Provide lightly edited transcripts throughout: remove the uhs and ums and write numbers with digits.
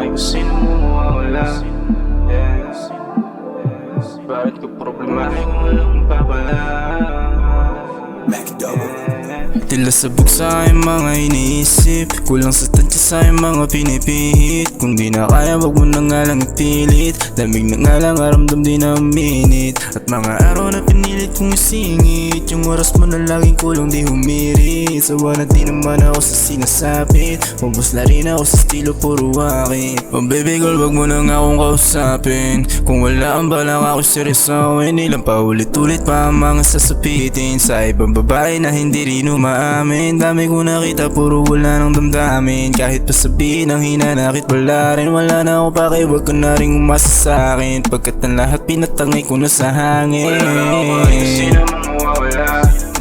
bakit kung sino mo mawawala? Bakit ko problemahin kung walang mapapala? Tila sabog sa aking mga iniisip, kulang sa tansya sa aking mga pinipihit. Kung di na kaya wag mo na nga lang ipilit, lamig na nga lang aramdam di na uminit. At mga araw na pinilit kong isingit, yung oras mo na laging kulong di humirit. Sawa na di naman ako sa sinasapit, mabos na rin ako sa estilo puro wakit. Oh baby girl wag mo na nga akong kausapin, kung wala ang balak ako seryosohin. Ilang paulit-ulit pa ang mga sasapitin sa ibang babae na hindi rin umaamin. Dami ko nakita puro wala nang damdamin, kahit pa sabihin ang hinanakit wala rin. Wala na ako pake, wag ka na rin umasa sa'kin, pagkat ang lahat pinatangay ko na sa hangin. Wala na ako bakit kung sino mo mawawala?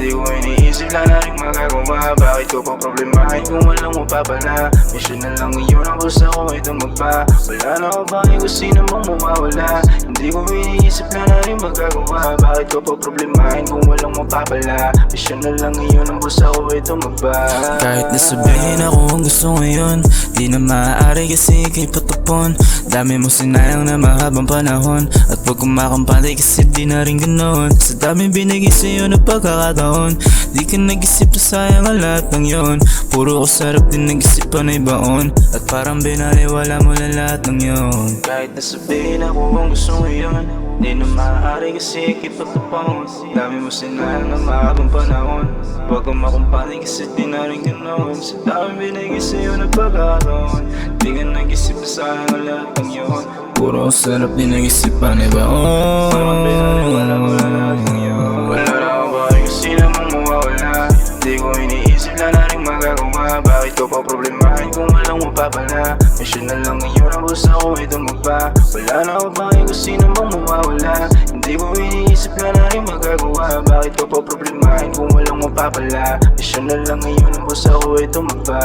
Di ko iniisip lang na rin magagawa. Bakit ko pa problemahin kung walang mapapala? Mission na lang iyon ang gusto ko ito magpa. Wala na ako bakit kung sino mo mawawala? Hindi ko iniisip lang na rin magagawa. Bakit ko pa problemahin kung walang mapapala? Mission na lang iyon ang gusto ko ito magpa. Kahit nasabihin ako ang gusto ngayon, di na maaari kasi ikay patupon. Dami mo sinayang na mahabang panahon, at pag kumakampante kasi di na rin ganon. Sa dami binigay sa'yo na pagkakataon, di ka nag-isip na sayang ang lahat ng yon. Puro ko sarap din nag-isip pa na ibaon, at parang binaliwala mo na lahat ng yon. Kahit nasabihin ako ang gusto ngayon, di na maaari kasi ikipagtapon. Dami mo sinayang na mahabang panahon, huwag kang makumpani kasi di na rin ganon. Sa dami binigay sa'yo na pagkakataon, di ka nag-isip na sayang ang lahat ng yon. Puro ko sarap din nag-isip pa na ibaon. Parang binaliwala mo na lahat ng yon. Wala na ako bakit kung sino mo mawawala? Di ko iniisip lang na rin magagawa. Bakit ko pa problemahin kung walang mapapala? Mission na lang ngayon ang gusto ko ito magpa. Wala na ako bakit kung sino mong mawawala? Hindi ko iniisip lang na rin magagawa. Bakit ko pa problemahin kung walang mapapala? Mission na lang ngayon ang gusto ko ito magpa.